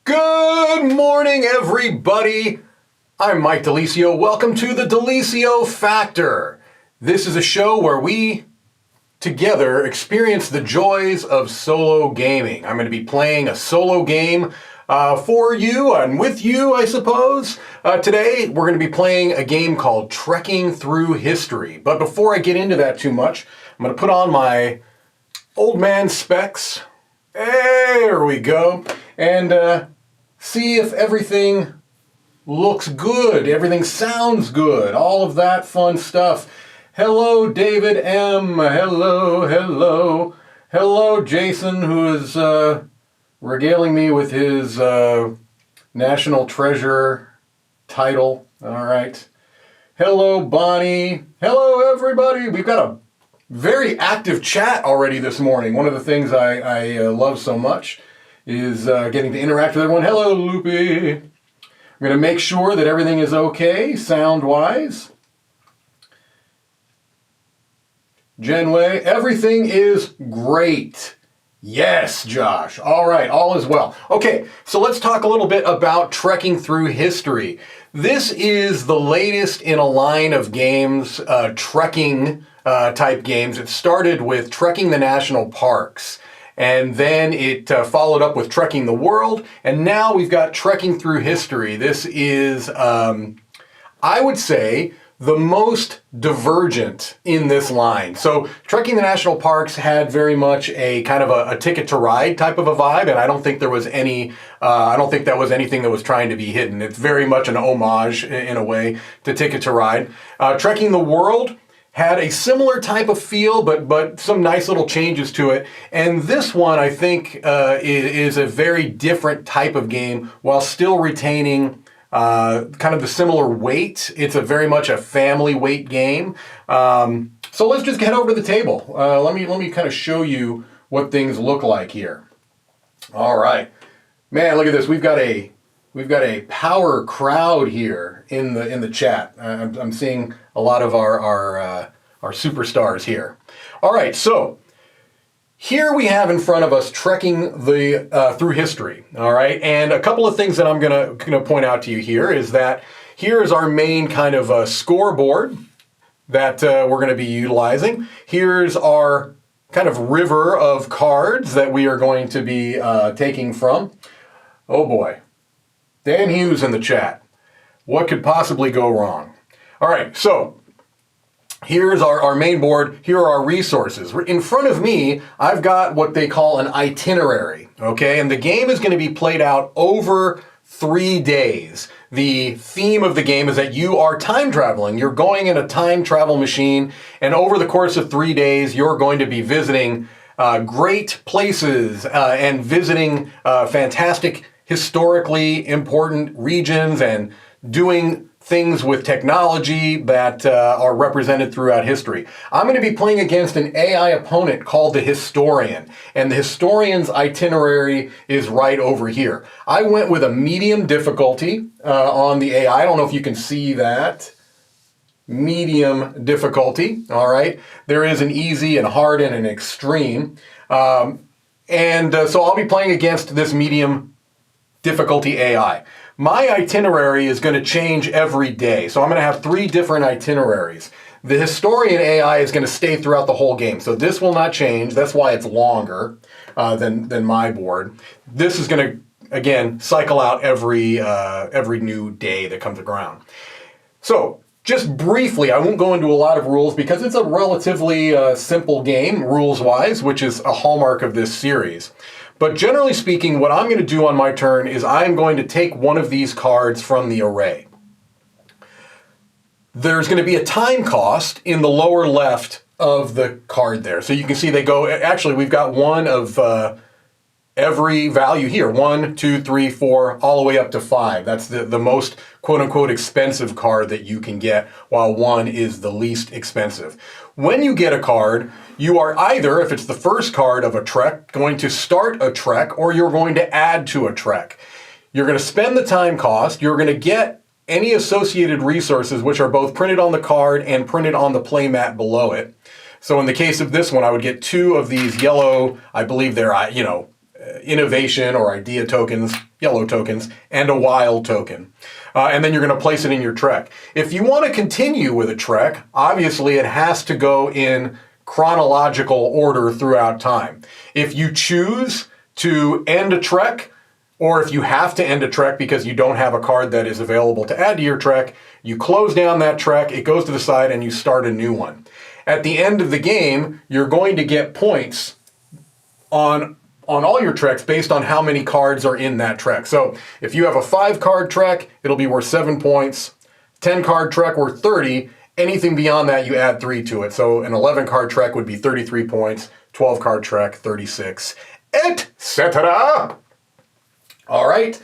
Good morning, everybody. I'm Mike DiLisio. Welcome to the DiLisio Factor. This is a show where we together experience the joys of solo gaming. I'm going to be playing a solo game for you and with you, I suppose. Today, we're going to be playing a game called Trekking Through History. But before I get into that too much, I'm going to put on my old man specs. There we go. And see if everything looks good, everything sounds good, all of that fun stuff. Hello, David M. Hello. Hello, Jason, who is regaling me with his National Treasure title. All right. Hello, Bonnie. Hello, everybody. We've got a very active chat already this morning. One of the things I love so much is getting to interact with everyone. Hello, Loopy. I'm going to make sure that everything is okay, sound-wise. Genway, everything is great. Yes, Josh. All right, all is well. Okay, so let's talk a little bit about Trekking Through History. This is the latest in a line of games, trekking type games. It started with Trekking the National Parks. And then it followed up with Trekking the World, and now we've got Trekking Through History. This is, I would say, the most divergent in this line. So Trekking the National Parks had very much a kind of a Ticket to Ride type of a vibe, and I don't think there was any, I don't think that was anything that was trying to be hidden. It's very much an homage, in a way, to Ticket to Ride. Trekking the World had a similar type of feel, but some nice little changes to it. And this one, I think, is a very different type of game while still retaining kind of the similar weight. It's a very much a family weight game. So let's just head over to the table. Let me kind of show you what things look like here. All right, man, look at this. We've got a power crowd here in the chat. I'm seeing a lot of our superstars here. All right, so here we have in front of us Trekking through history. All right, and a couple of things that I'm gonna point out to you here is that here is our main kind of scoreboard that we're going to be utilizing. Here's our kind of river of cards that we are going to be taking from. Oh boy. Dan Hughes in the chat. What could possibly go wrong? All right, so here's our main board. Here are our resources. In front of me, I've got what they call an itinerary, okay? And the game is going to be played out over 3 days. The theme of the game is that you are time traveling. You're going in a time travel machine, and over the course of 3 days, you're going to be visiting great places and visiting fantastic historically important regions and doing things with technology that are represented throughout history. I'm going to be playing against an AI opponent called the Historian, and the Historian's itinerary is right over here. I went with a medium difficulty on the AI. I don't know if you can see that. Medium difficulty, all right? There is an easy and hard and an extreme. So I'll be playing against this medium difficulty AI. My itinerary is going to change every day. So I'm going to have 3 different itineraries. The Historian AI is going to stay throughout the whole game. So this will not change. That's why it's longer than my board. This is going to, again, cycle out every new day that comes around. So just briefly, I won't go into a lot of rules because it's a relatively simple game, rules-wise, which is a hallmark of this series. But generally speaking, what I'm going to do on my turn is I'm going to take one of these cards from the array. There's going to be a time cost in the lower left of the card there. So you can see they go, actually we've got one of every value here. 1, 2, 3, 4, all the way up to 5. That's the most quote-unquote expensive card that you can get, while 1 is the least expensive. When you get a card, you are either, if it's the first card of a trek, going to start a trek, or you're going to add to a trek. You're going to spend the time cost, you're going to get any associated resources, which are both printed on the card and printed on the playmat below it. So in the case of this one, I would get 2 of these yellow, I believe they're, innovation or idea tokens, yellow tokens, and a wild token. And then you're going to place it in your trek. If you want to continue with a trek, obviously it has to go in chronological order throughout time. If you choose to end a trek, or if you have to end a trek because you don't have a card that is available to add to your trek, you close down that trek, it goes to the side, and you start a new one. At the end of the game, you're going to get points on all your treks based on how many cards are in that trek. So if you have a 5-card trek, it'll be worth 7 points. 10-card trek worth 30. Anything beyond that, you add 3 to it. So an 11-card trek would be 33 points. 12-card trek, 36, etc. All right.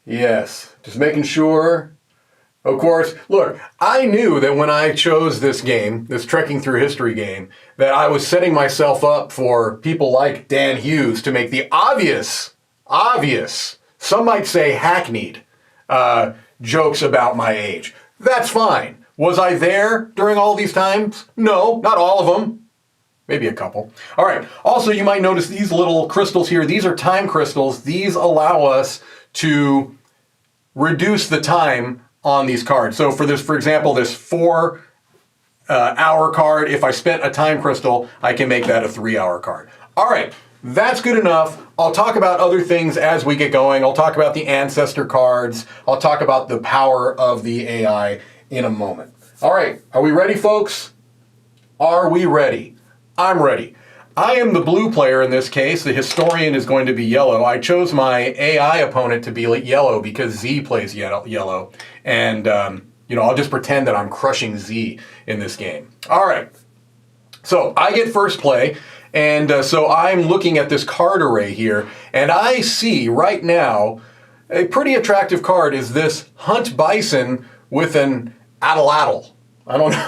Yes, just making sure. Of course, look, I knew that when I chose this game, this Trekking Through History game, that I was setting myself up for people like Dan Hughes to make the obvious, some might say hackneyed, jokes about my age. That's fine. Was I there during all these times? No, not all of them. Maybe a couple. All right. Also, you might notice these little crystals here. These are time crystals. These allow us to reduce the time on these cards. So for this, for example, this 4-hour card, if I spent a time crystal, I can make that a 3-hour card. All right, that's good enough. I'll talk about other things as we get going. I'll talk about the ancestor cards. I'll talk about the power of the AI in a moment. All right, are we ready, folks? Are we ready? I'm ready. I am the blue player in this case. The historian is going to be yellow. I chose my AI opponent to be yellow because Z plays yellow. And, I'll just pretend that I'm crushing Z in this game. All right. So I get first play. And so I'm looking at this card array here. And I see right now a pretty attractive card is this Hunt Bison with an atlatl. I don't know.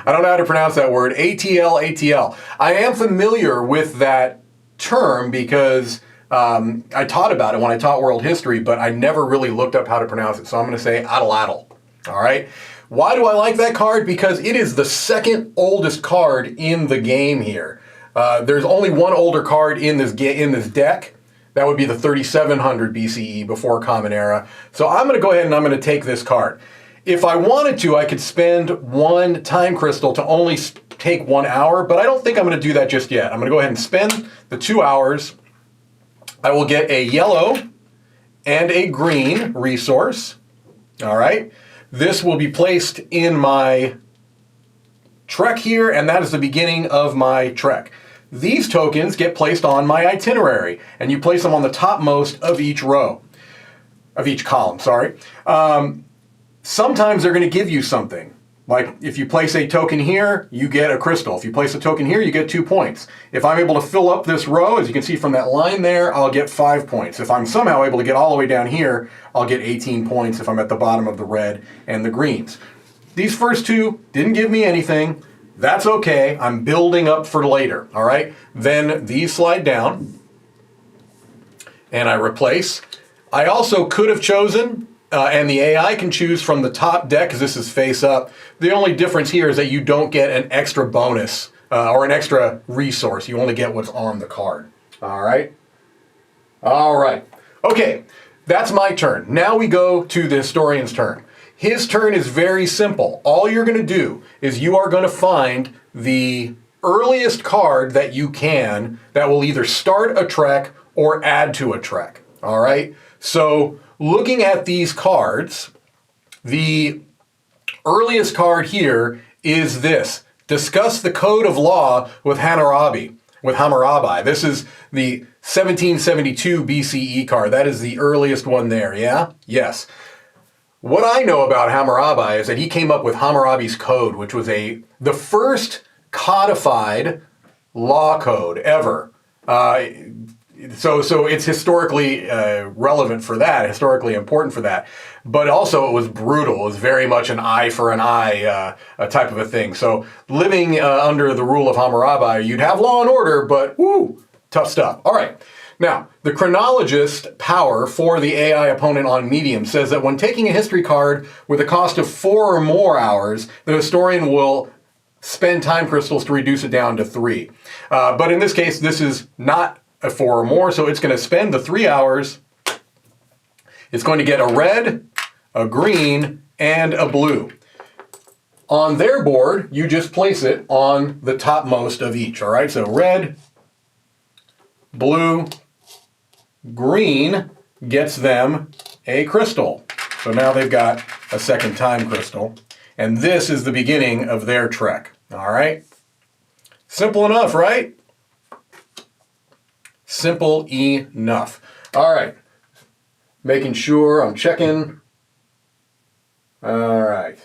I don't know how to pronounce that word. ATL. I am familiar with that term because I taught about it when I taught world history, but I never really looked up how to pronounce it. So I'm going to say atlatl. All right. Why do I like that card? Because it is the second oldest card in the game here. There's only one older card in this deck. That would be the 3700 BCE, before Common Era. So I'm going to go ahead and I'm going to take this card. If I wanted to, I could spend 1 time crystal to only take 1 hour, but I don't think I'm going to do that just yet. I'm going to go ahead and spend the 2 hours. I will get a yellow and a green resource. All right. This will be placed in my trek here, and that is the beginning of my trek. These tokens get placed on my itinerary, and you place them on the topmost of each row, of each column, sorry. Sometimes they're going to give you something. Like if you place a token here, you get a crystal. If you place a token here, you get 2 points. If I'm able to fill up this row, as you can see from that line there, I'll get 5 points. If I'm somehow able to get all the way down here, I'll get 18 points if I'm at the bottom of the red and the greens. These first 2 didn't give me anything. That's okay. I'm building up for later, all right? Then these slide down, and I replace. I also could have chosen, and the AI can choose from the top deck, because this is face up. The only difference here is that you don't get an extra bonus or an extra resource. You only get what's on the card. All right? All right. Okay, that's my turn. Now we go to the historian's turn. His turn is very simple. All you're going to do is you are going to find the earliest card that you can that will either start a trek or add to a trek. All right? So looking at these cards, the earliest card here is this. Discuss the code of law with Hammurabi. This is the 1772 BCE card. That is the earliest one there, yeah? Yes. What I know about Hammurabi is that he came up with Hammurabi's Code, which was the first codified law code ever. So it's historically relevant for that, historically important for that. But also it was brutal. It was very much an eye for an eye type of a thing. So living under the rule of Hammurabi, you'd have law and order, but woo, tough stuff. All right. Now, the chronologist power for the AI opponent on medium says that when taking a history card with a cost of 4 or more hours, the historian will spend time crystals to reduce it down to 3. But in this case, this is not a 4 or more, so it's going to spend the 3 hours. It's going to get a red, a green, and a blue. On their board, you just place it on the topmost of each, all right? So red, blue, green gets them a crystal. So now they've got a second time crystal. And this is the beginning of their trek, all right? Simple enough, right? Simple enough. All right. Making sure I'm checking. All right.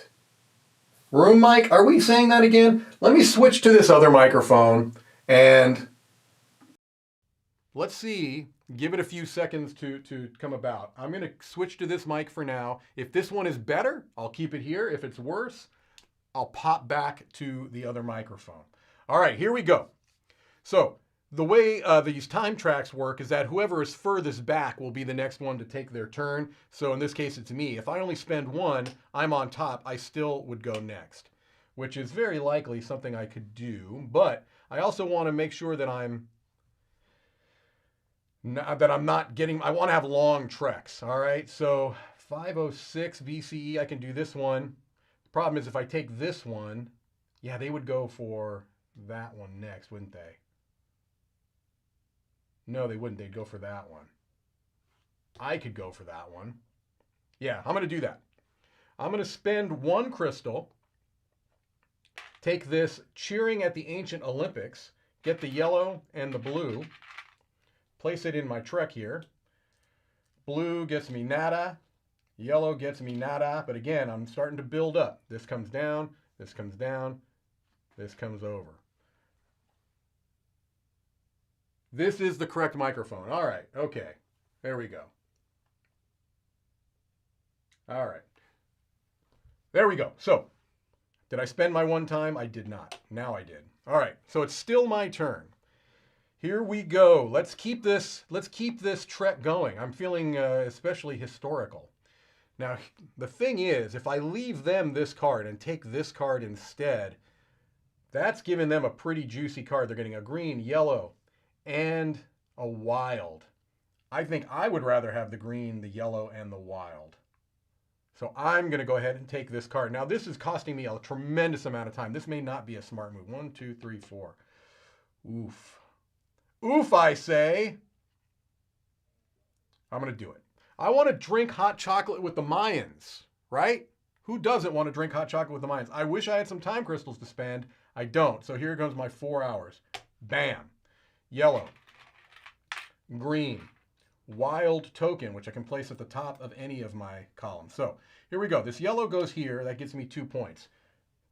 Room mic, are we saying that again? Let me switch to this other microphone and let's see, give it a few seconds to come about. I'm going to switch to this mic for now. If this one is better, I'll keep it here. If it's worse, I'll pop back to the other microphone. All right, here we go. So the way these time tracks work is that whoever is furthest back will be the next one to take their turn. So in this case, it's me. If I only spend 1, I'm on top. I still would go next, which is very likely something I could do. But I also want to make sure that I'm not getting, I want to have long treks. All right, so 506 BCE, I can do this one. The problem is if I take this one, yeah, they would go for that one next, wouldn't they? No, they wouldn't. They'd go for that one. I could go for that one. Yeah, I'm going to do that. I'm going to spend 1 crystal, take this Cheering at the Ancient Olympics, get the yellow and the blue, place it in my trek here. Blue gets me nada. Yellow gets me nada. But again, I'm starting to build up. This comes down. This comes down. This comes over. This is the correct microphone. All right. Okay. There we go. All right. There we go. So, did I spend my 1 time? I did not. Now I did. All right. So it's still my turn. Here we go. Let's keep this trek going. I'm feeling especially historical. Now, the thing is, if I leave them this card and take this card instead, that's giving them a pretty juicy card. They're getting a green, yellow, and a wild. I think I would rather have the green, the yellow, and the wild. So I'm going to go ahead and take this card. Now, this is costing me a tremendous amount of time. This may not be a smart move. 1, 2, 3, 4. Oof. Oof, I say. I'm going to do it. I want to drink hot chocolate with the Mayans, right? Who doesn't want to drink hot chocolate with the Mayans? I wish I had some time crystals to spend. I don't. So here goes my 4 hours. Bam. Yellow. Green. Wild token, which I can place at the top of any of my columns. So here we go. This yellow goes here. That gets me 2 points.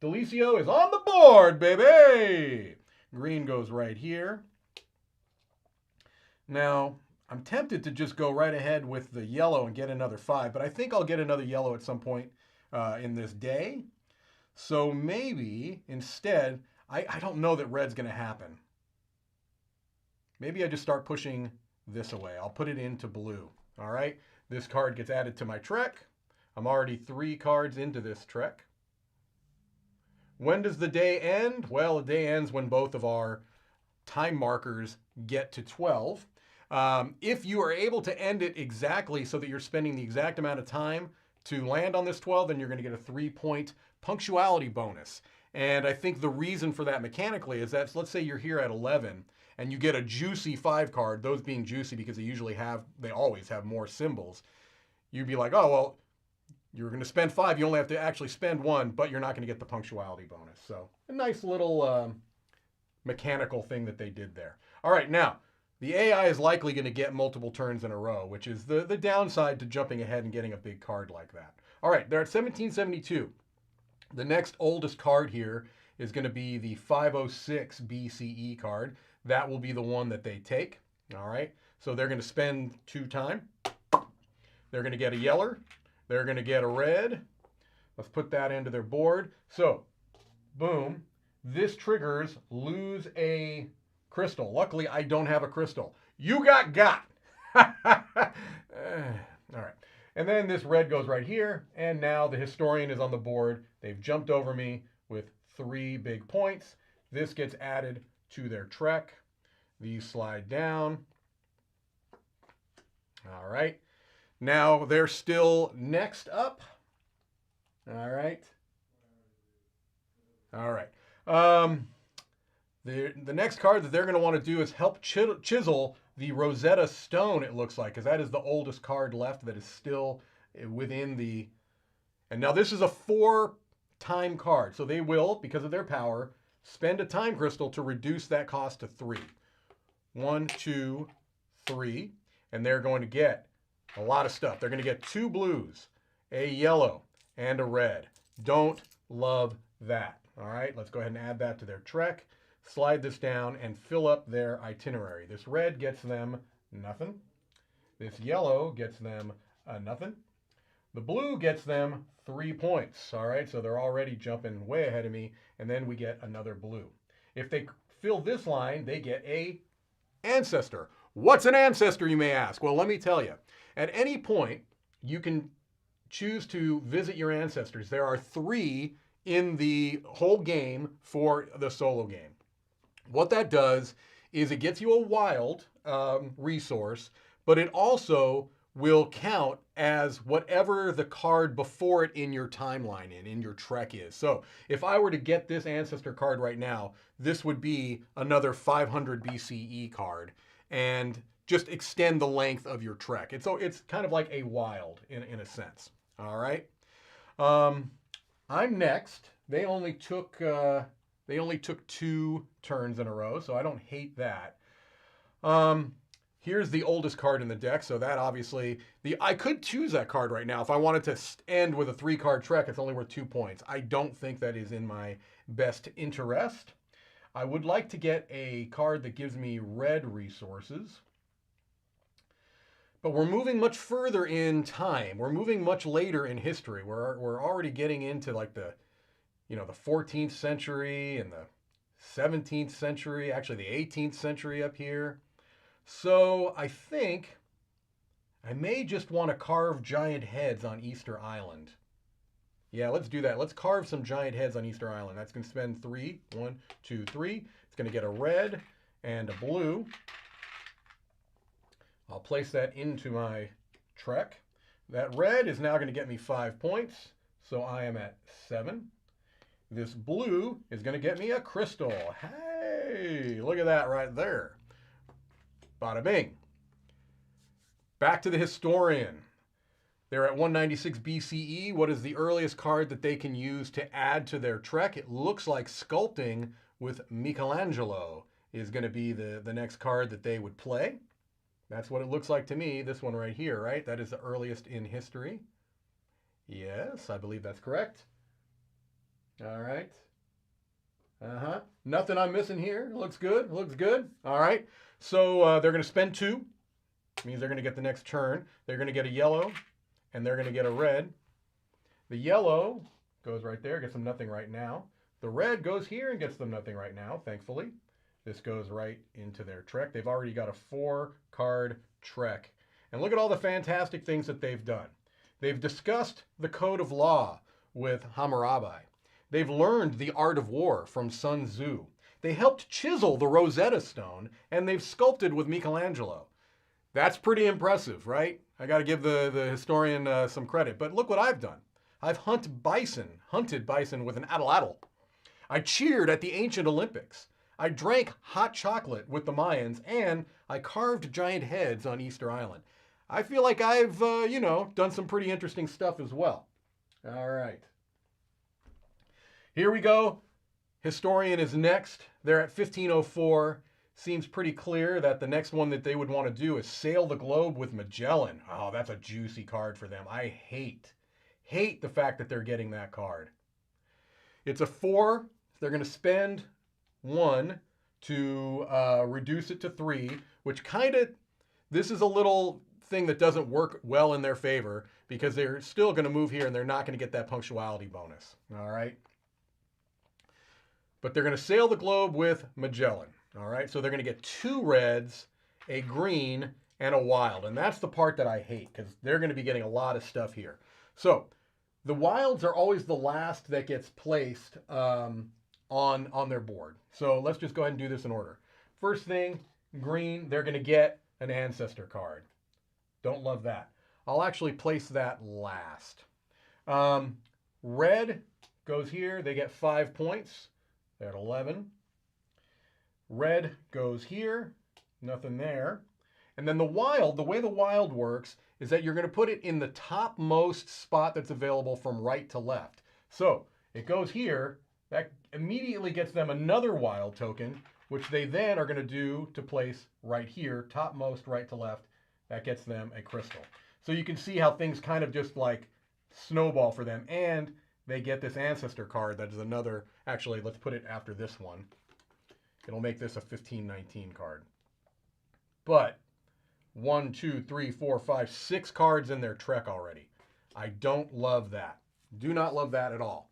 DiLisio is on the board, baby. Green goes right here. Now, I'm tempted to just go right ahead with the yellow and get another 5, but I think I'll get another yellow at some point in this day. So maybe instead, I don't know that red's going to happen. Maybe I just start pushing this away. I'll put it into blue. All right. This card gets added to my trek. I'm already 3 cards into this trek. When does the day end? Well, the day ends when both of our time markers get to 12. If you are able to end it exactly so that you're spending the exact amount of time to land on this 12, then you're going to get a 3-point punctuality bonus. And I think the reason for that mechanically is that, let's say you're here at 11 and you get a juicy 5 card, those being juicy because they always have more symbols. You'd be like, oh, well, you're going to spend 5, you only have to actually spend 1, but you're not going to get the punctuality bonus. So a nice little mechanical thing that they did there. All right, now, the AI is likely going to get multiple turns in a row, which is the downside to jumping ahead and getting a big card like that. All right, they're at 1772. The next oldest card here is going to be the 506 BCE card. That will be the one that they take. All right, so they're going to spend 2 time. They're going to get a yeller. They're going to get a red. Let's put that into their board. So, boom. This triggers lose a crystal. Luckily, I don't have a crystal. You got. All right. And then this red goes right here. And now the historian is on the board. They've jumped over me with 3 big points. This gets added to their trek. These slide down. All right. Now they're still next up. All right. All right. The next card that they're going to want to do is help chisel the Rosetta Stone, it looks like, because that is the oldest card left that is still within the... And now this is a 4-time card, so they will, because of their power, spend a time crystal to reduce that cost to 3. 1, 2, 3, and they're going to get a lot of stuff. They're going to get 2 blues, a yellow, and a red. Don't love that. All right, let's go ahead and add that to their trek. Slide this down and fill up their itinerary. This red gets them nothing. This yellow gets them nothing. The blue gets them 3 points. All right, so they're already jumping way ahead of me, and then we get another blue. If they fill this line, they get a ancestor. What's an ancestor, you may ask? Well, let me tell you. At any point, you can choose to visit your ancestors. There are 3 in the whole game for the solo game. What that does is it gets you a wild resource, but it also will count as whatever the card before it in your timeline, in your trek is. So if I were to get this ancestor card right now, this would be another 500 BCE card and just extend the length of your trek. It's kind of like a wild in a sense. All right. I'm next. They only took 2 turns in a row, so I don't hate that. Here's the oldest card in the deck, so that obviously, I could choose that card right now. If I wanted to end with a 3-card trek, it's only worth 2 points. I don't think that is in my best interest. I would like to get a card that gives me red resources. But we're moving much further in time. We're moving much later in history. We're already getting into like the 14th century and the 17th century, actually the 18th century up here. So I think I may just want to carve giant heads on Easter Island. Yeah, let's do that. Let's carve some giant heads on Easter Island. That's going to spend 3. 1, 2, 3. It's going to get a red and a blue. I'll place that into my trek. That red is now going to get me 5 points, so I am at 7. This blue is going to get me a crystal. Hey, look at that right there. Bada bing. Back to the historian. They're at 196 BCE. What is the earliest card that they can use to add to their trek? It looks like sculpting with Michelangelo is going to be the next card that they would play. That's what it looks like to me, this one right here, right? That is the earliest in history. Yes, I believe that's correct. All right. Nothing I'm missing here. Looks good. Looks good. All right. So they're going to spend 2. Means they're going to get the next turn. They're going to get a yellow, and they're going to get a red. The yellow goes right there, gets them nothing right now. The red goes here and gets them nothing right now, thankfully. This goes right into their trek. They've already got a 4-card trek. And look at all the fantastic things that they've done. They've discussed the code of law with Hammurabi. They've learned the art of war from Sun Tzu. They helped chisel the Rosetta Stone, and they've sculpted with Michelangelo. That's pretty impressive, right? I got to give the historian some credit. But look what I've done. I've hunted bison with an atlatl. I cheered at the ancient Olympics. I drank hot chocolate with the Mayans, and I carved giant heads on Easter Island. I feel like I've, done some pretty interesting stuff as well. All right. Here we go. Historian is next. They're at 1504. Seems pretty clear that the next one that they would want to do is sail the globe with Magellan. Oh, that's a juicy card for them. I hate the fact that they're getting that card. It's a 4. They're going to spend 1 to reduce it to 3, which this is a little thing that doesn't work well in their favor because they're still going to move here and they're not going to get that punctuality bonus. All right. But they're going to sail the globe with Magellan. All right. So they're going to get 2 reds, a green, and a wild. And that's the part that I hate because they're going to be getting a lot of stuff here. So the wilds are always the last that gets placed on their board. So let's just go ahead and do this in order. First thing, green, they're going to get an ancestor card. Don't love that. I'll actually place that last. Red goes here. They get 5 points. They're at 11. Red goes here. Nothing there. And then the way the wild works is that you're going to put it in the topmost spot that's available from right to left. So it goes here. That immediately gets them another wild token, which they then are going to do to place right here, topmost right to left. That gets them a crystal. So you can see how things kind of just like snowball for them. And they get this ancestor card that is another, actually, let's put it after this one. It'll make this a 15-19 card. But 1, 2, 3, 4, 5, 6 cards in their trek already. I don't love that. Do not love that at all.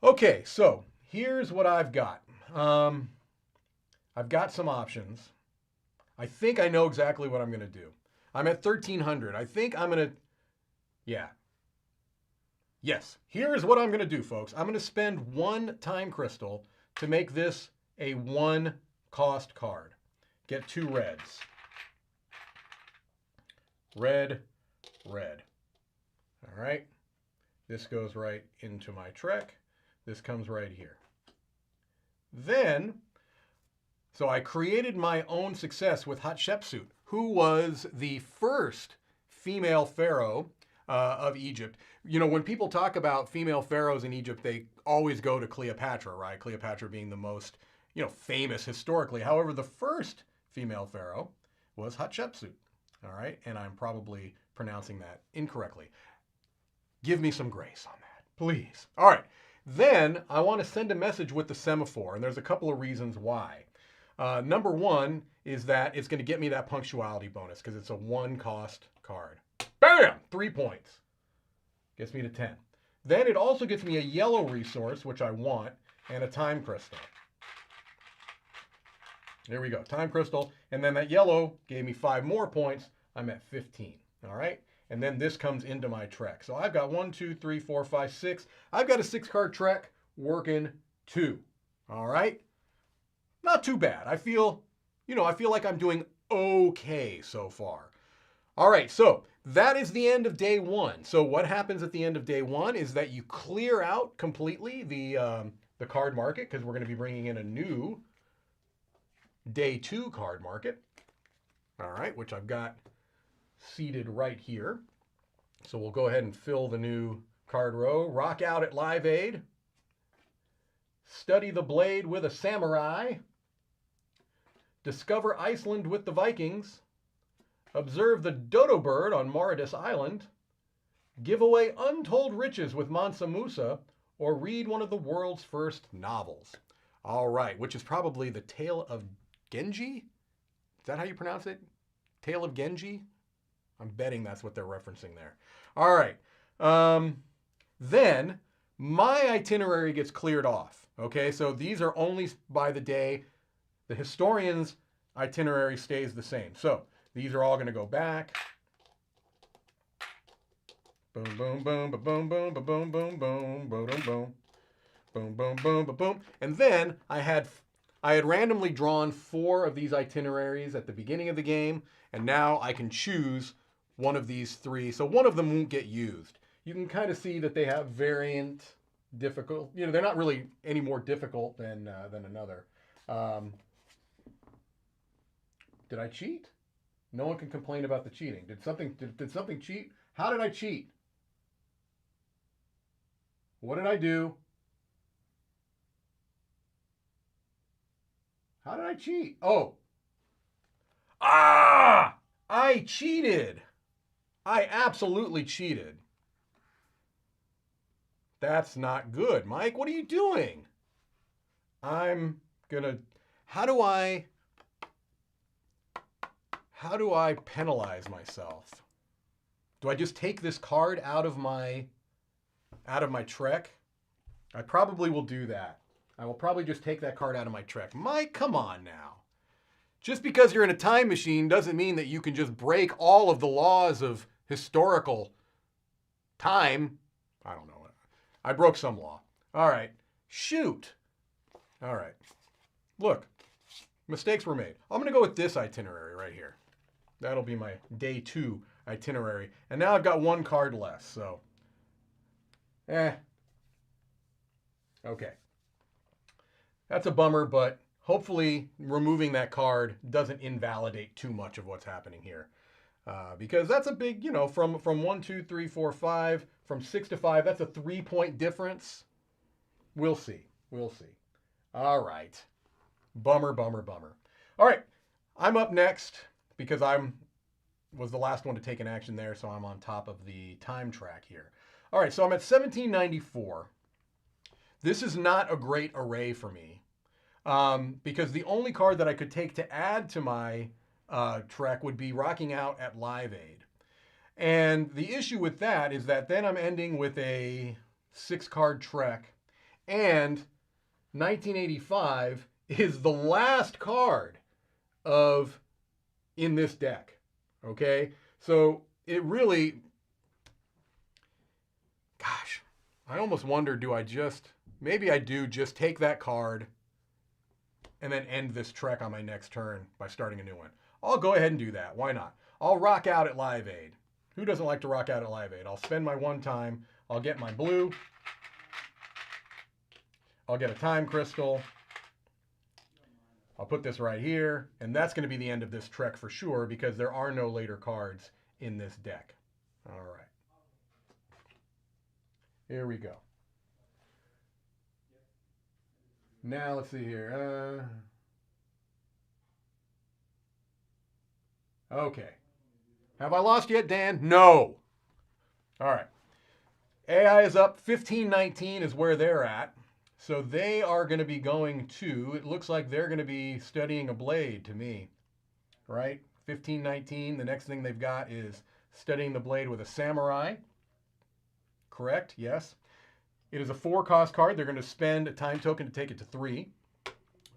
Okay, so here's what I've got. I've got some options. I think I know exactly what I'm going to do. I'm at 1,300. I think I'm going to, yeah. Yes, here's what I'm going to do, folks. I'm going to spend 1 time crystal to make this a 1 cost card. Get 2 reds. Red, red. All right. This goes right into my trek. This comes right here. Then, so I created my own success with Hatshepsut, who was the first female pharaoh of Egypt. You know, when people talk about female pharaohs in Egypt, they always go to Cleopatra, right? Cleopatra being the most, famous historically. However, the first female pharaoh was Hatshepsut, all right? And I'm probably pronouncing that incorrectly. Give me some grace on that, please. All right. Then I want to send a message with the semaphore, and there's a couple of reasons why. Number one is that it's going to get me that punctuality bonus because it's a 1 cost card. Bam! 3 points. Gets me to 10. Then it also gets me a yellow resource, which I want, and a time crystal. There we go, time crystal. And then that yellow gave me 5 more points. I'm at 15, all right? And then this comes into my trek. So I've got 1, 2, 3, 4, 5, 6. I've got a 6-card trek working 2, all right? Not too bad. I feel like I'm doing okay so far. All right, so that is the end of day 1. So what happens at the end of day 1 is that you clear out completely the card market because we're going to be bringing in a new day 2 card market. All right, which I've got seated right here. So we'll go ahead and fill the new card row. Rock out at Live Aid. Study the blade with a samurai. Discover Iceland with the Vikings. Observe the dodo bird on Mauritius Island. Give away untold riches with Mansa Musa. Or read one of the world's first novels. All right, which is probably the Tale of Genji? Is that how you pronounce it? Tale of Genji? I'm betting that's what they're referencing there. All right. Then my itinerary gets cleared off. Okay, so these are only by the day. The historian's itinerary stays the same. So these are all going to go back. Boom, boom, boom, boom, boom, boom, boom, boom, boom, boom, boom, boom, boom, boom, boom, boom. And then I had randomly drawn 4 of these itineraries at the beginning of the game, and now I can choose one of these 3. So one of them won't get used. You can kind of see that they have variant difficult. They're not really any more difficult than another. Did I cheat? No one can complain about the cheating. Did something cheat? How did I cheat? What did I do? How did I cheat? Oh. I cheated. I absolutely cheated. That's not good. Mike, what are you doing? How do I penalize myself? Do I just take this card out of my trek? I probably will do that. I will probably just take that card out of my trek. Mike, come on now. Just because you're in a time machine doesn't mean that you can just break all of the laws of historical time. I don't know. I broke some law. All right. Shoot. All right. Look, mistakes were made. I'm going to go with this itinerary right here. That'll be my day 2 itinerary. And now I've got 1 card less, so. Okay. That's a bummer, but hopefully removing that card doesn't invalidate too much of what's happening here. Because that's a big, from 1, 2, 3, 4, 5, from 6 to 5, that's a 3-point difference. We'll see. We'll see. All right. Bummer, bummer, bummer. All right. I'm up next because was the last one to take an action there, so I'm on top of the time track here. All right, so I'm at 1794. This is not a great array for me because the only card that I could take to add to my trek would be Rocking Out at Live Aid. And the issue with that is that then I'm ending with a 6-card trek, and 1985 is the last card in this deck. Okay? So it really, gosh, I almost wonder, maybe I do just take that card and then end this trek on my next turn by starting a new one. I'll go ahead and do that. Why not? I'll rock out at Live Aid. Who doesn't like to rock out at Live Aid? I'll spend my 1 time. I'll get my blue. I'll get a time crystal. I'll put this right here, and that's going to be the end of this trek for sure because there are no later cards in this deck. All right. Here we go. Now let's see here. Okay. Have I lost yet, Dan? No. All right. AI is up. 1519 is where they're at. So they are going to be going to, it looks like they're going to be studying a blade to me, right? 1519, the next thing they've got is studying the blade with a samurai. Correct? Yes. It is a 4-cost card. They're going to spend a time token to take it to 3.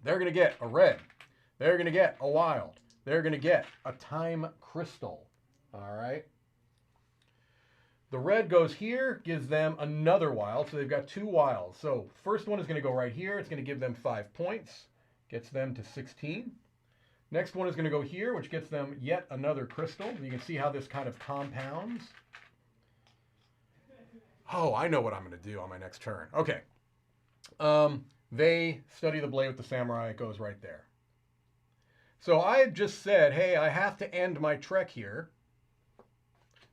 They're going to get a red. They're going to get a wild. They're going to get a time crystal. All right. The red goes here, gives them another wild, so they've got 2 wilds. So first one is going to go right here. It's going to give them 5 points, gets them to 16. Next one is going to go here, which gets them yet another crystal. You can see how this kind of compounds. Oh, I know what I'm going to do on my next turn. Okay. They study the blade with the samurai. It goes right there. So I just said, hey, I have to end my trek here.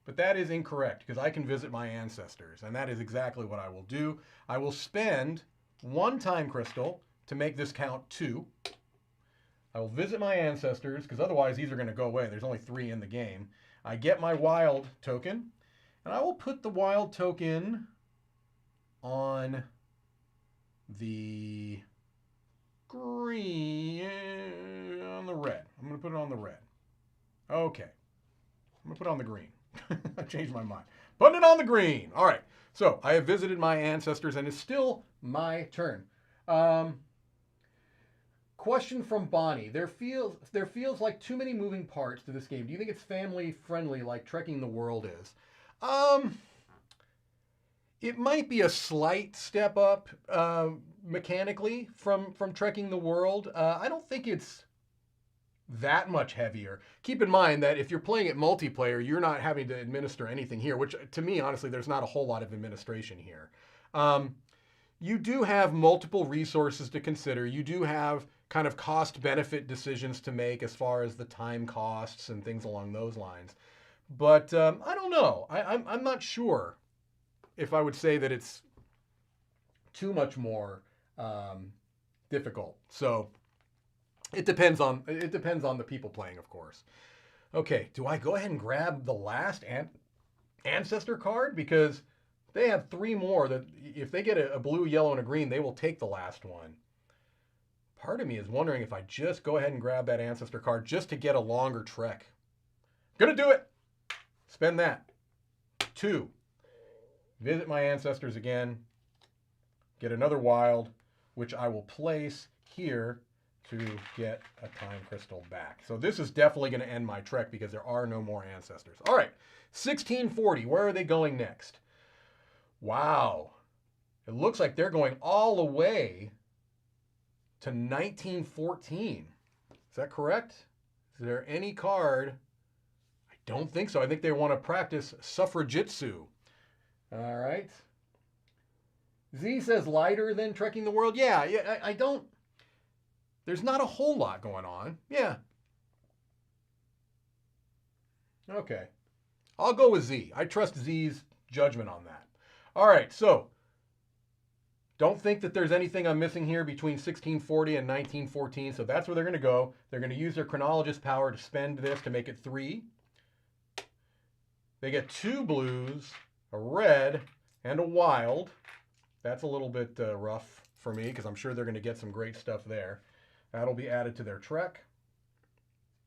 But that is incorrect because I can visit my ancestors, and that is exactly what I will do. I will spend 1 time crystal to make this count 2. I will visit my ancestors because otherwise these are going to go away. There's only 3 in the game. I get my wild token, and I will put the wild token on the green, on the red. I'm going to put it on the red. Okay. I'm going to put it on the green. I changed my mind. Putting it on the green. All right. So I have visited my ancestors, and it's still my turn. Question from Bonnie. There feels like too many moving parts to this game. Do you think it's family friendly like Trekking the World is? It might be a slight step up mechanically from Trekking the World. I don't think it's that much heavier. Keep in mind that if you're playing it multiplayer, you're not having to administer anything here, which to me, honestly, there's not a whole lot of administration here. You do have multiple resources to consider. You do have kind of cost-benefit decisions to make as far as the time costs and things along those lines. But I don't know. I'm not sure if I would say that it's too much more difficult. So it depends on the people playing, of course. Okay, do I go ahead and grab the last ancestor card? Because they have 3 more that if they get a blue, yellow, and a green, they will take the last one. Part of me is wondering if I just go ahead and grab that ancestor card just to get a longer trek. Gonna do it. Spend that. 2. Visit my ancestors again. Get another wild, which I will place here to get a time crystal back. So this is definitely going to end my trek because there are no more ancestors. All right, 1640. Where are they going next? Wow. It looks like they're going all the way to 1914. Is that correct? Is there any card? I don't think so. I think they want to practice suffragitsu. All right. Z says lighter than Trekking the World. Yeah, I don't. There's not a whole lot going on. Yeah. Okay. I'll go with Z. I trust Z's judgment on that. All right, so don't think that there's anything I'm missing here between 1640 and 1914, so that's where they're going to go. They're going to use their chronologist power to spend this to make it 3. They get 2 blues, a red, and a wild. That's a little bit rough for me because I'm sure they're going to get some great stuff there. That'll be added to their trek.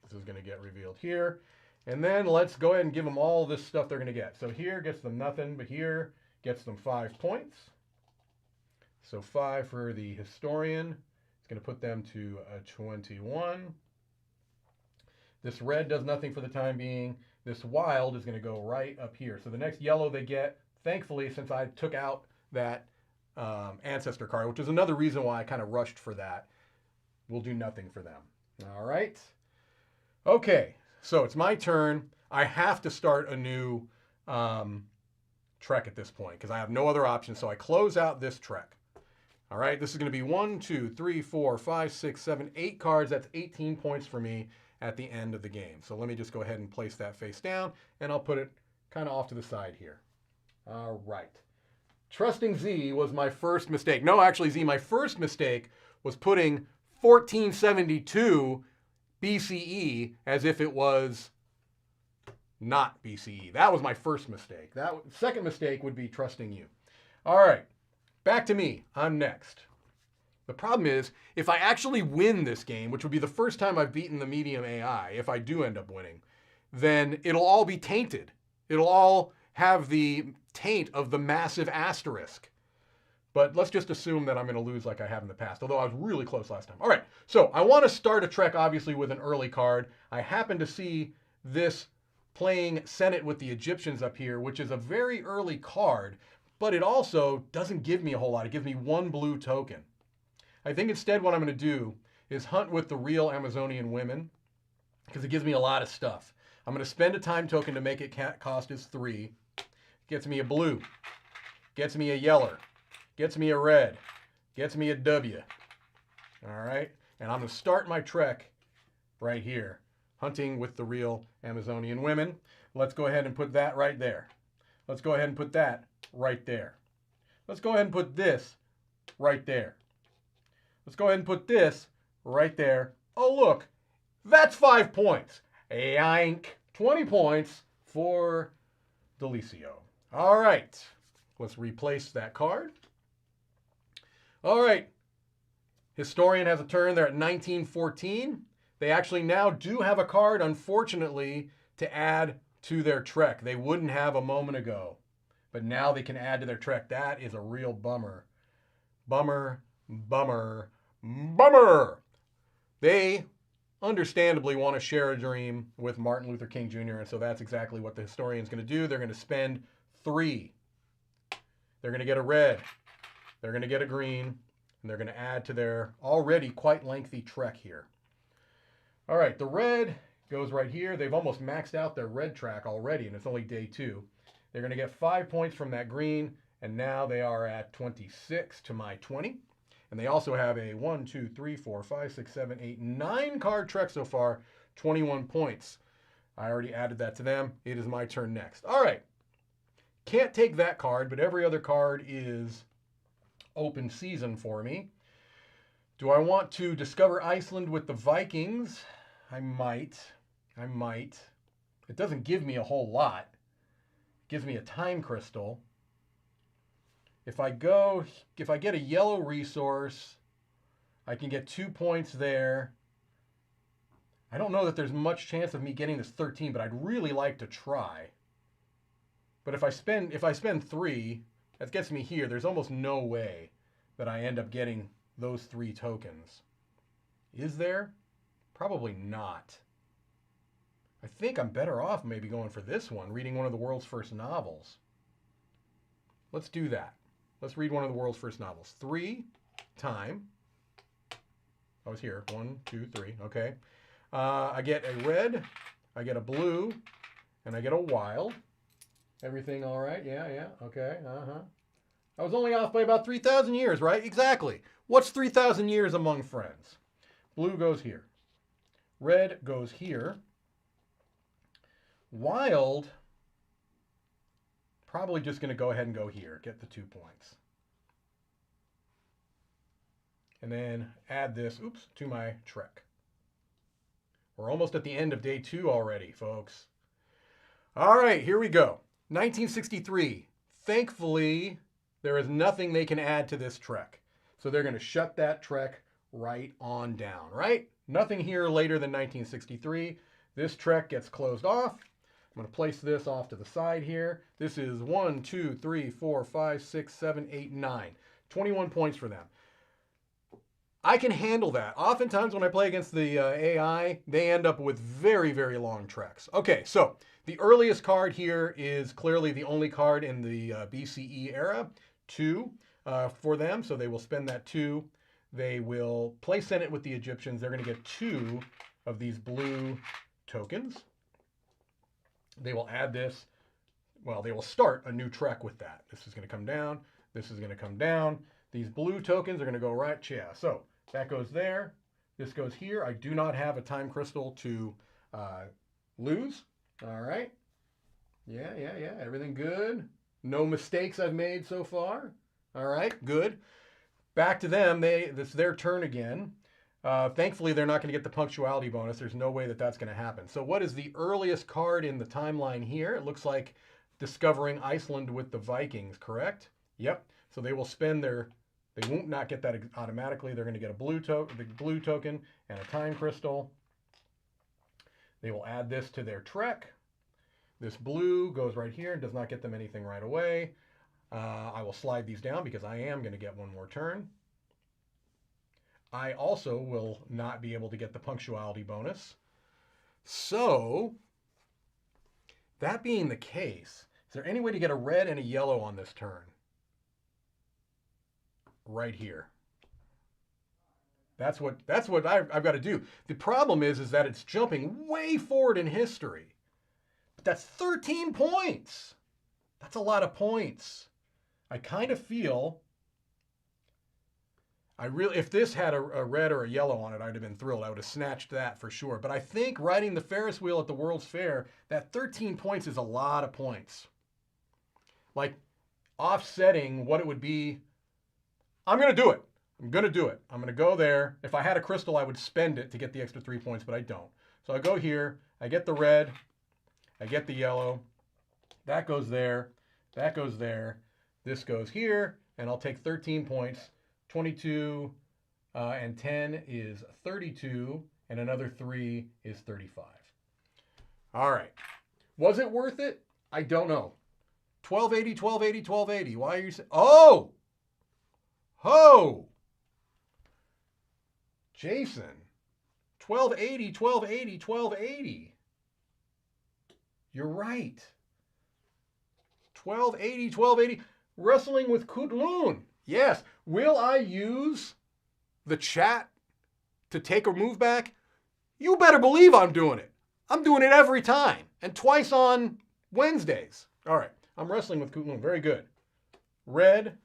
This is going to get revealed here. And then let's go ahead and give them all this stuff they're going to get. So here gets them nothing, but here gets them 5 points. So 5 for the historian. It's going to put them to 21. This red does nothing for the time being. This wild is going to go right up here. So the next yellow they get, thankfully, since I took out that ancestor card, which is another reason why I kind of rushed for that, will do nothing for them. All right. Okay, so it's my turn. I have to start a new trek at this point because I have no other option. So I close out this trek. All right, this is going to be 1, 2, 3, 4, 5, 6, 7, 8 cards. That's 18 points for me at the end of the game. So let me just go ahead and place that face down, and I'll put it kind of off to the side here. All right. Trusting Z was my first mistake. No, actually, Z, my first mistake was putting 1472 BCE as if it was not BCE. That was my first mistake. That second mistake would be trusting you. All right, back to me. I'm next. The problem is, if I actually win this game, which would be the first time I've beaten the medium AI, if I do end up winning, then it'll all be tainted. It'll all have the taint of the massive asterisk. But let's just assume that I'm going to lose like I have in the past, although I was really close last time. All right, so I want to start a trek, obviously, with an early card. I happen to see this playing Senate with the Egyptians up here, which is a very early card, but it also doesn't give me a whole lot. It gives me 1 blue token. I think instead what I'm going to do is hunt with the real Amazonian women because it gives me a lot of stuff. I'm going to spend a time token to make it cost as 3. Gets me a blue. Gets me a yeller. Gets me a red. Gets me a W. All right? And I'm going to start my trek right here. Hunting with the real Amazonian women. Let's go ahead and put that right there. Let's go ahead and put that right there. Let's go ahead and put this right there. Let's go ahead and put this right there. Oh, look. That's 5 points. Yank. 20 points for DiLisio. All right. Let's replace that card. All right. Historian has a turn. They're at 1914. They actually now do have a card, unfortunately, to add to their trek. They wouldn't have a moment ago, but now they can add to their trek. That is a real bummer. Bummer, bummer, bummer. They understandably want to share a dream with Martin Luther King Jr., and so that's exactly what the historian's going to do. They're going to spend 3. They're going to get a red. They're going to get a green, and they're going to add to their already quite lengthy trek here. All right, the red goes right here. They've almost maxed out their red track already, and it's only day 2. They're going to get 5 points from that green, and now they are at 26 to my 20. And they also have a 1, 2, 3, 4, 5, 6, 7, 8, 9 card trek so far, 21 points. I already added that to them. It is my turn next. All right. Can't take that card, but every other card is open season for me. Do I want to discover Iceland with the Vikings? I might. It doesn't give me a whole lot. It gives me a time crystal. If I get a yellow resource, I can get 2 points there. I don't know that there's much chance of me getting this 13, but I'd really like to try. But if I spend 3, that gets me here. There's almost no way that I end up getting those 3 tokens. Is there? Probably not. I think I'm better off maybe going for this one, reading one of the world's first novels. Let's do that. Let's read one of the world's first novels. 3 time. I was here. 1, 2, 3. Okay. I get a red, I get a blue, and I get a wild. Everything all right? Yeah. Okay. I was only off by about 3,000 years, right? Exactly. What's 3,000 years among friends? Blue goes here. Red goes here. Wild, probably just going to go ahead and go here. Get the 2 points. And then add this, to my trek. We're almost at the end of day 2 already, folks. All right, here we go. 1963. Thankfully, there is nothing they can add to this trek. So they're going to shut that trek right on down, right? Nothing here later than 1963. This trek gets closed off. I'm going to place this off to the side here. This is 1, 2, 3, 4, 5, 6, 7, 8, 9. 21 points for them. I can handle that. Oftentimes when I play against the AI, they end up with very, very long treks. Okay, so the earliest card here is clearly the only card in the BCE era, 2 for them. So they will spend that 2. They will place in it with the Egyptians. They're going to get 2 of these blue tokens. They will add this. Well, they will start a new trek with that. This is going to come down. This is going to come down. These blue tokens are going to go right. Yeah, so that goes there. This goes here. I do not have a time crystal to lose. All right. Yeah. Everything good. No mistakes I've made so far. All right, good. Back to them. It's their turn again. Thankfully, they're not going to get the punctuality bonus. There's no way that that's going to happen. So what is the earliest card in the timeline here? It looks like discovering Iceland with the Vikings, correct? Yep. So they will spend their... They won't not get that automatically. They're going to get a blue token and a time crystal. They will add this to their trek. This blue goes right here and does not get them anything right away. I will slide these down because I am going to get one more turn. I also will not be able to get the punctuality bonus. So, that being the case, is there any way to get a red and a yellow on this turn? Right here. That's what I've got to do. The problem is that it's jumping way forward in history. But that's 13 points. That's a lot of points. I kind of feel if this had a red or a yellow on it, I'd have been thrilled. I would have snatched that for sure. But I think riding the Ferris wheel at the World's Fair, that 13 points is a lot of points. Like offsetting what it would be. I'm going to do it. I'm going to go there. If I had a crystal, I would spend it to get the extra 3 points, but I don't. So I go here. I get the red. I get the yellow. That goes there. That goes there. This goes here. And I'll take 13 points. 22 and 10 is 32. And another 3 is 35. All right. Was it worth it? I don't know. 1280, 1280, 1280. Why are you saying? Oh! Ho! Jason. 1280, 1280, 1280. You're right. 1280, 1280. Wrestling with Kudloon. Yes. Will I use the chat to take a move back? You better believe I'm doing it. I'm doing it every time. And twice on Wednesdays. All right. I'm wrestling with Kudloon. Very good. Red,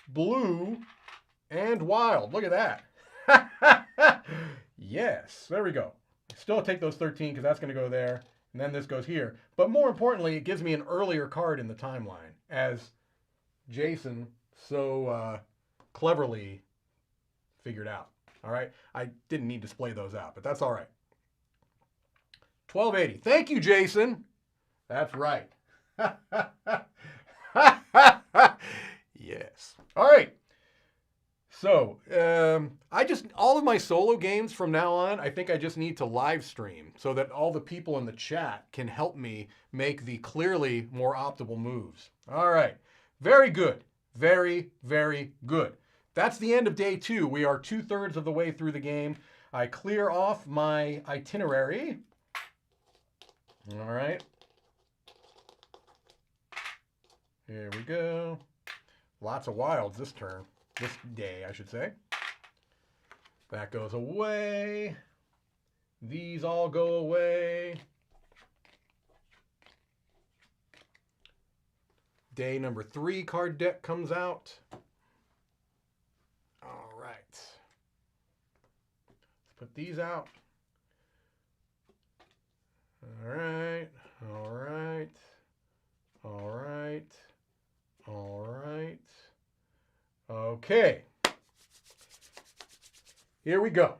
blue, and wild. Look at that. Yes. There we go. Still take those 13 because that's going to go there. And then this goes here. But more importantly, it gives me an earlier card in the timeline, as Jason so cleverly figured out. All right. I didn't need to display those out, but that's all right. 1280. Thank you, Jason. That's right. Yes. All right. So, all of my solo games from now on, I think I just need to live stream so that all the people in the chat can help me make the clearly more optimal moves. All right. Very good. Very, very good. That's the end of day 2. We are 2/3 of the way through the game. I clear off my itinerary. All right. Here we go. Lots of wilds this turn. This day, I should say. That goes away. These all go away. Day number 3 card deck comes out. All right. Let's put these out. All right. All right. All right. All right. Okay. Here we go.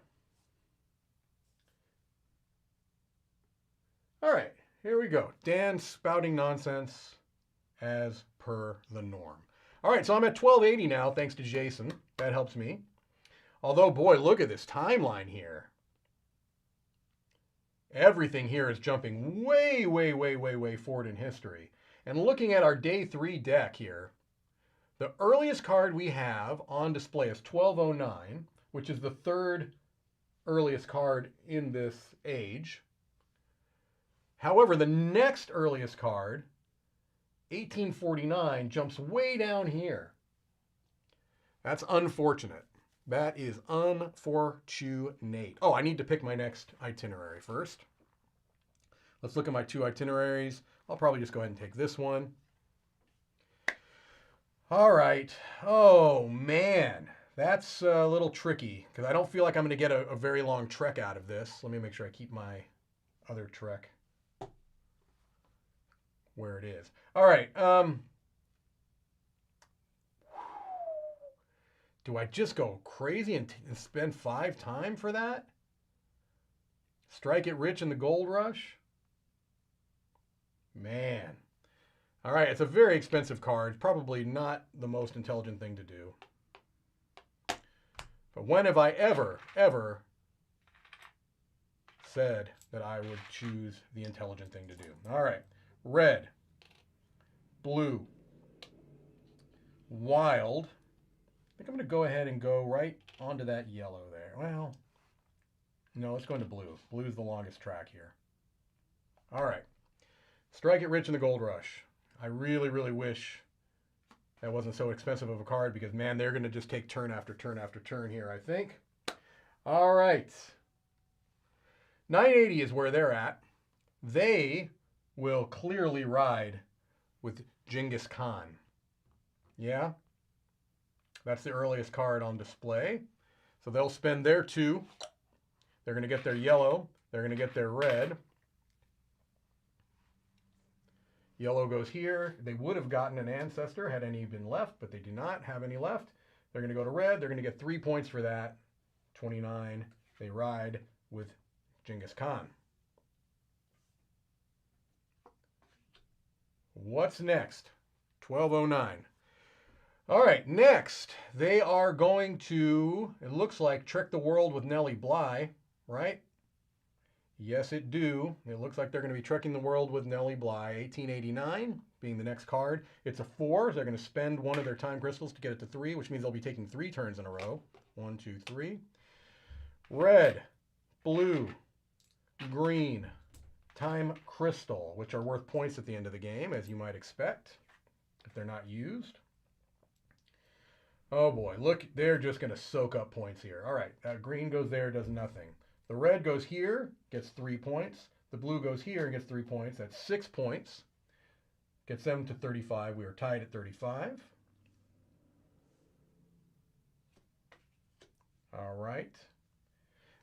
All right. Here we go. Dan spouting nonsense as per the norm. All right, so I'm at 1280 now, thanks to Jason. That helps me. Although, boy, look at this timeline here. Everything here is jumping way, way, way, way, way forward in history. And looking at our day 3 deck here, the earliest card we have on display is 1209, which is the 3rd earliest card in this age. However, the next earliest card, 1849, jumps way down here. That's unfortunate. That is unfortunate. Oh, I need to pick my next itinerary first. Let's look at my 2 itineraries. I'll probably just go ahead and take this one. All right. Oh, man. That's a little tricky because I don't feel like I'm going to get a very long trek out of this. Let me make sure I keep my other trek where it is. All right. Do I just go crazy and spend 5 time for that? Strike it rich in the gold rush? Man. All right, it's a very expensive card. Probably not the most intelligent thing to do. But when have I ever said that I would choose the intelligent thing to do? All right. Red, blue, wild. I think I'm going to go ahead and go right onto that yellow there. Well, no, let's go into blue. Blue is the longest track here. All right. Strike it rich in the gold rush. I really, really wish that wasn't so expensive of a card because, man, they're going to just take turn after turn after turn here, I think. All right. 980 is where they're at. They will clearly ride with Genghis Khan. Yeah? That's the earliest card on display. So they'll spend their 2. They're going to get their yellow. They're going to get their red. Yellow goes here. They would have gotten an ancestor had any been left, but they do not have any left. They're going to go to red. They're going to get 3 points for that. 29. They ride with Genghis Khan. What's next? 1209. All right, next, they are going to, it looks like, trick the world with Nellie Bly, right? Yes, it do. It looks like they're going to be trekking the world with Nellie Bly. 1889 being the next card. It's a 4, so they're going to spend 1 of their time crystals to get it to 3, which means they'll be taking 3 turns in a row. 1, 2, 3. Red, blue, green, time crystal, which are worth points at the end of the game, as you might expect, if they're not used. Oh boy, look, they're just going to soak up points here. All right, that green goes there, does nothing. The red goes here, gets 3 points. The blue goes here and gets 3 points. That's 6 points. Gets them to 35. We are tied at 35. All right.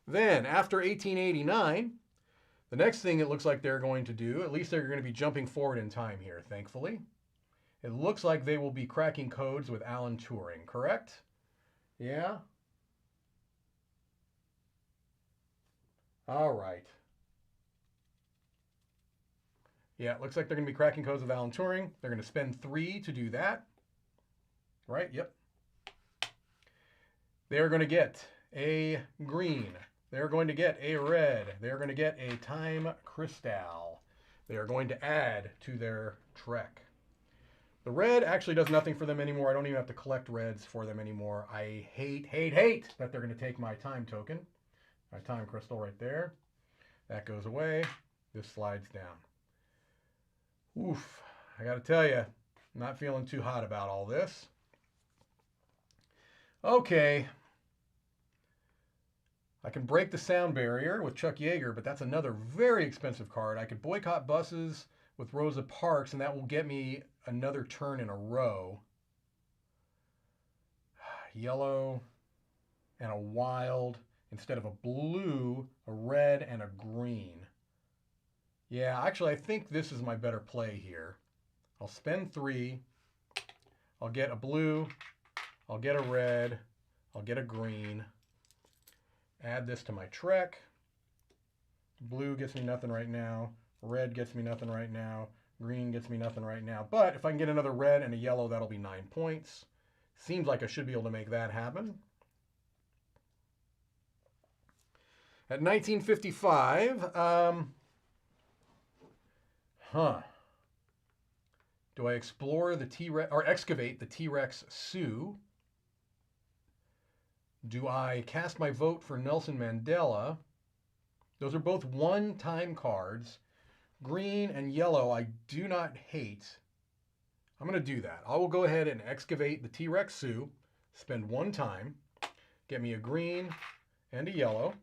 Then, after 1889, the next thing it looks like they're going to do, at least they're going to be jumping forward in time here, thankfully. It looks like they will be cracking codes with Alan Turing, correct? Yeah? All right. Yeah, it looks like they're going to be cracking codes with Alan Turing. They're going to spend 3 to do that. Right? Yep. They're going to get a green. They're going to get a red. They're going to get a time crystal. They are going to add to their trek. The red actually does nothing for them anymore. I don't even have to collect reds for them anymore. I hate that they're going to take my time token. My time crystal right there. That goes away. This slides down. Oof. I got to tell you, I'm not feeling too hot about all this. Okay. I can break the sound barrier with Chuck Yeager, but that's another very expensive card. I could boycott buses with Rosa Parks, and that will get me another turn in a row. Yellow and a wild instead of a blue, a red, and a green. Yeah, actually, I think this is my better play here. I'll spend 3. I'll get a blue. I'll get a red. I'll get a green. Add this to my Trek. Blue gets me nothing right now. Red gets me nothing right now. Green gets me nothing right now. But if I can get another red and a yellow, that'll be 9 points. Seems like I should be able to make that happen. At 1955, do I explore the T-Rex, or excavate the T-Rex Sioux? Do I cast my vote for Nelson Mandela? Those are both one-time cards. Green and yellow I do not hate. I'm going to do that. I will go ahead and excavate the T-Rex Sioux, spend 1 time, get me a green and a yellow.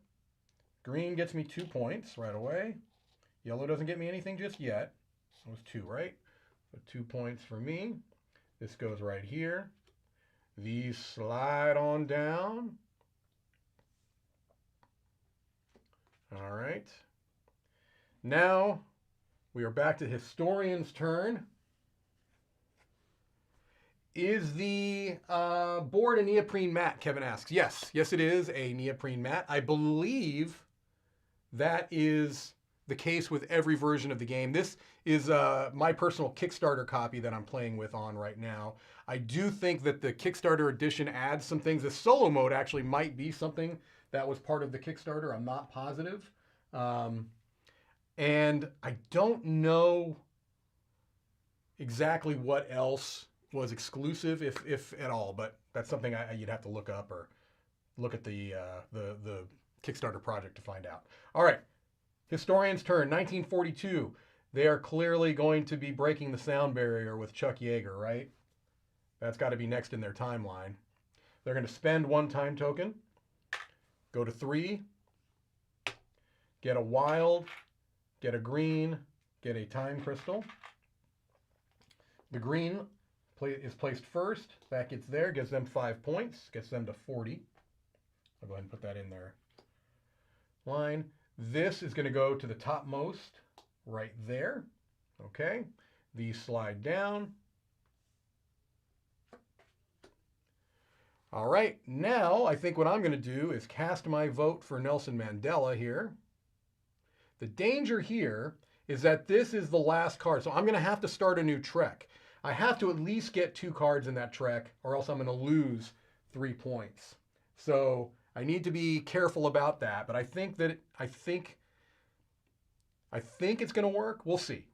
Green gets me 2 points right away. Yellow doesn't get me anything just yet. It was 2, right? So 2 points for me. This goes right here. These slide on down. All right. Now we are back to historian's turn. Is the board a neoprene mat? Kevin asks. Yes, it is a neoprene mat. I believe that is the case with every version of the game. This is my personal Kickstarter copy that I'm playing with on right now. I do think that the Kickstarter edition adds some things. The solo mode actually might be something that was part of the Kickstarter. I'm not positive. And I don't know exactly what else was exclusive, if at all, but that's something you'd have to look up or look at the Kickstarter project to find out. All right, historian's turn, 1942. They are clearly going to be breaking the sound barrier with Chuck Yeager, right? That's got to be next in their timeline. They're going to spend 1 time token, go to 3, get a wild, get a green, get a time crystal. The green is placed first. That gets there, gives them 5 points, gets them to 40. I'll go ahead and put that in their line. This is going to go to the topmost right there. Okay. These slide down. All right. Now I think what I'm going to do is cast my vote for Nelson Mandela here. The danger here is that this is the last card. So I'm going to have to start a new Trek. I have to at least get 2 cards in that Trek, or else I'm going to lose 3 points. So I need to be careful about that. But I think it's going to work. We'll see.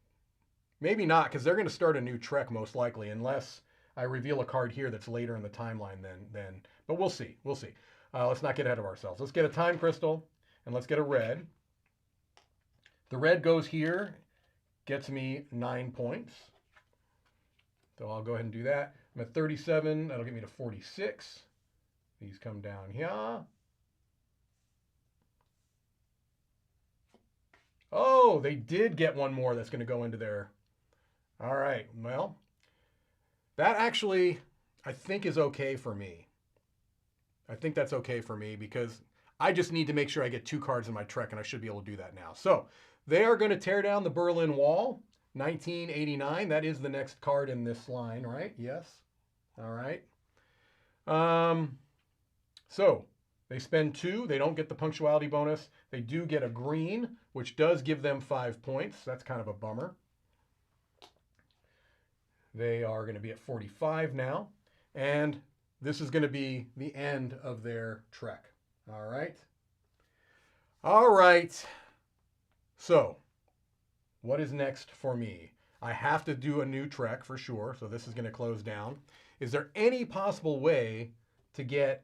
Maybe not, because they're going to start a new Trek most likely, unless I reveal a card here that's later in the timeline then. But we'll see. We'll see. Let's not get ahead of ourselves. Let's get a time crystal, and let's get a red. The red goes here, gets me 9 points. So I'll go ahead and do that. I'm at 37. That'll get me to 46. These come down here. Oh, they did get 1 more that's going to go into there. All right. Well, that actually, I think, is okay for me. I think that's okay for me because I just need to make sure I get 2 cards in my Trek, and I should be able to do that now. So they are going to tear down the Berlin Wall. 1989, that is the next card in this line, right? Yes. All right. So they spend 2. They don't get the punctuality bonus. They do get a green, which does give them 5 points. That's kind of a bummer. They are going to be at 45 now. And this is going to be the end of their Trek. All right. All right. So what is next for me? I have to do a new Trek for sure, so this is going to close down. Is there any possible way to get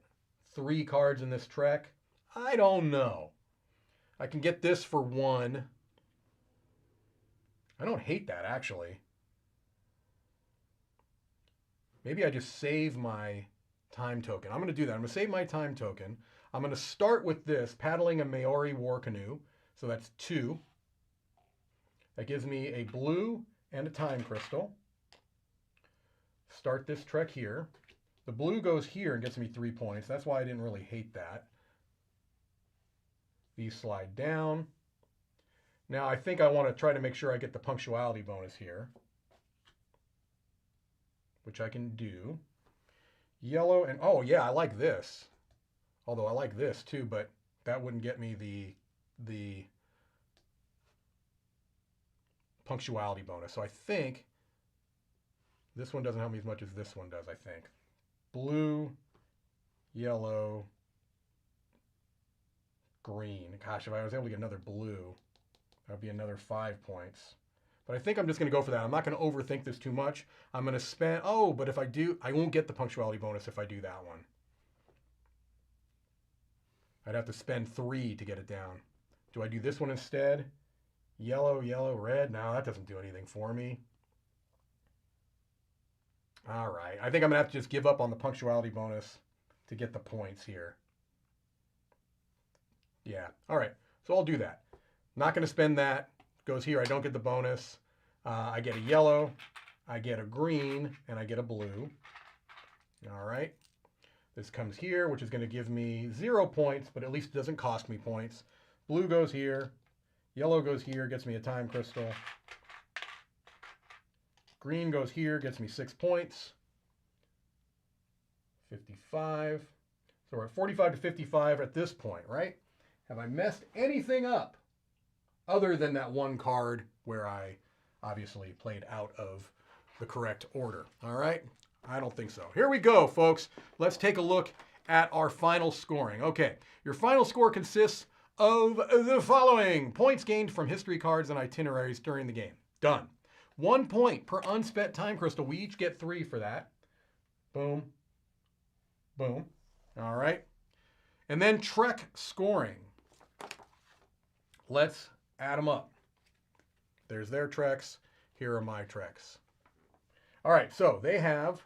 3 cards in this Trek? I don't know. I can get this for 1. I don't hate that, actually. Maybe I just save my time token. I'm going to do that. I'm going to save my time token. I'm going to start with this, paddling a Maori war canoe. So that's 2. That gives me a blue and a time crystal. Start this trek here. The blue goes here and gets me 3 points. That's why I didn't really hate that. These slide down. Now I think I want to try to make sure I get the punctuality bonus here, which I can do. Yellow and, oh yeah, I like this. Although I like this too, but that wouldn't get me the punctuality bonus. So I think this one doesn't help me as much as this one does, I think. Blue, yellow, green. Gosh, if I was able to get another blue, that would be another 5 points. But I think I'm just going to go for that. I'm not going to overthink this too much. I'm going to spend, oh, but if I do, I won't get the punctuality bonus if I do that one. I'd have to spend 3 to get it down. Do I do this one instead? Yellow, yellow, red. No, that doesn't do anything for me. All right. I think I'm going to have to just give up on the punctuality bonus to get the points here. Yeah. All right. So I'll do that. Not going to spend that. Goes here. I don't get the bonus. I get a yellow. I get a green. And I get a blue. All right. This comes here, which is going to give me 0 points, but at least it doesn't cost me points. Blue goes here. Yellow goes here, gets me a time crystal. Green goes here, gets me 6 points. 55. So we're at 45 to 55 at this point, right? Have I messed anything up other than that one card where I obviously played out of the correct order? All right? I don't think so. Here we go, folks. Let's take a look at our final scoring. Okay, your final score consists of the following. Points gained from history cards and itineraries during the game. Done. 1 point per unspent time crystal. We each get 3 for that. Boom. Boom. All right. And then trek scoring. Let's add them up. There's their treks. Here are my treks. All right, so they have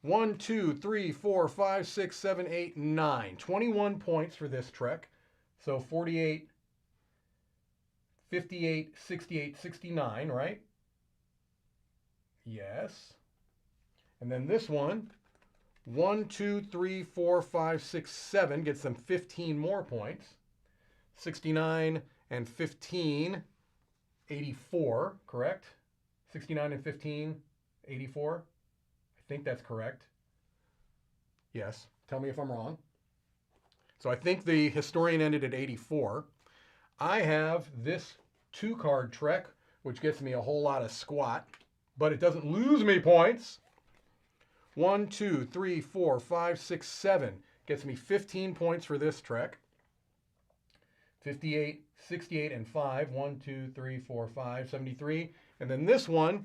1, 2, 3, 4, 5, 6, 7, 8, 9. 21 points for this trek. So 48, 58, 68, 69, right? Yes. And then this one, 1, 2, 3, 4, 5, 6, 7 gets them 15 more points. 69 and 15, 84, correct? 69 and 15, 84. I think that's correct. Yes. Tell me if I'm wrong. So I think the historian ended at 84. I have this 2-card trek, which gets me a whole lot of squat, but it doesn't lose me points. 1, 2, 3, 4, 5, 6, 7 gets me 15 points for this trek. 58, 68, and 5. 1, 2, 3, 4, 5, 73. And then this one,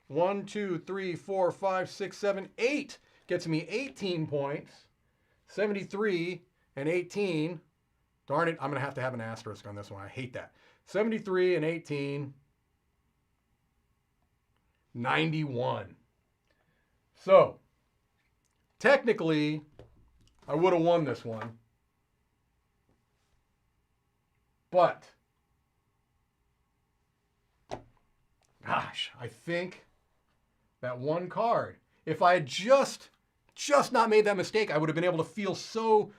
1, 2, 3, 4, 5, 6, 7, 8 gets me 18 points. 73 and 18. Darn it, I'm going to have an asterisk on this one. I hate that. 73 and 18. 91. So, technically, I would have won this one. But, gosh, I think that one card, if I had just not made that mistake, I would have been able to feel so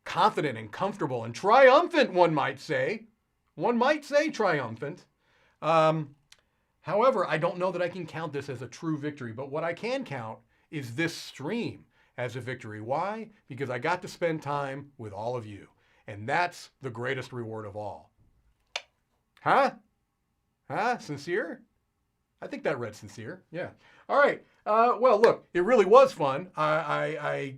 confident and comfortable and triumphant, one might say. One might say triumphant. However, I don't know that I can count this as a true victory, but what I can count is this stream as a victory. Why? Because I got to spend time with all of you. And that's the greatest reward of all. Huh? Huh? Sincere? I think that read sincere. Yeah. All right. Well, look, it really was fun. I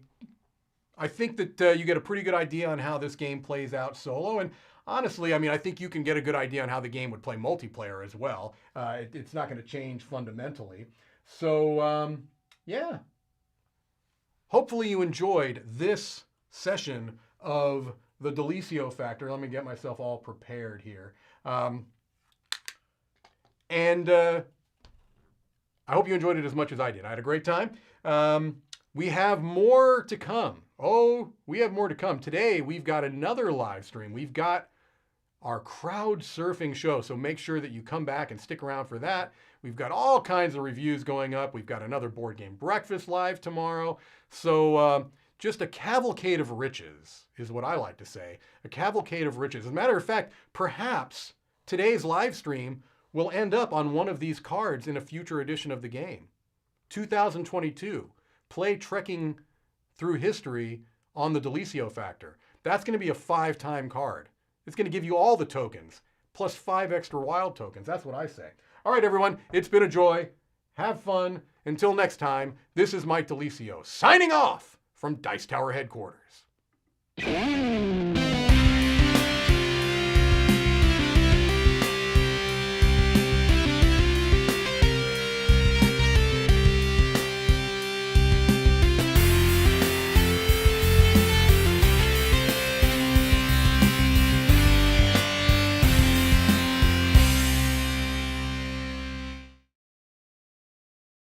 think that you get a pretty good idea on how this game plays out solo. And honestly, I mean, I think you can get a good idea on how the game would play multiplayer as well. It's not going to change fundamentally. So, yeah. Hopefully you enjoyed this session of the DiLisio Factor. Let me get myself all prepared here. I hope you enjoyed it as much as I did. I had a great time. We have more to come. Oh, we have more to come. Today, we've got another live stream. We've got our crowd surfing show. So make sure that you come back and stick around for that. We've got all kinds of reviews going up. We've got another board game breakfast live tomorrow. So just a cavalcade of riches is what I like to say. A cavalcade of riches. As a matter of fact, perhaps today's live stream will end up on one of these cards in a future edition of the game. 2022. Play Trekking Through History on the DiLisio Factor. That's going to be a 5-time card. It's going to give you all the tokens, plus 5 extra wild tokens. That's what I say. All right, everyone. It's been a joy. Have fun. Until next time, this is Mike DiLisio, signing off from Dice Tower headquarters.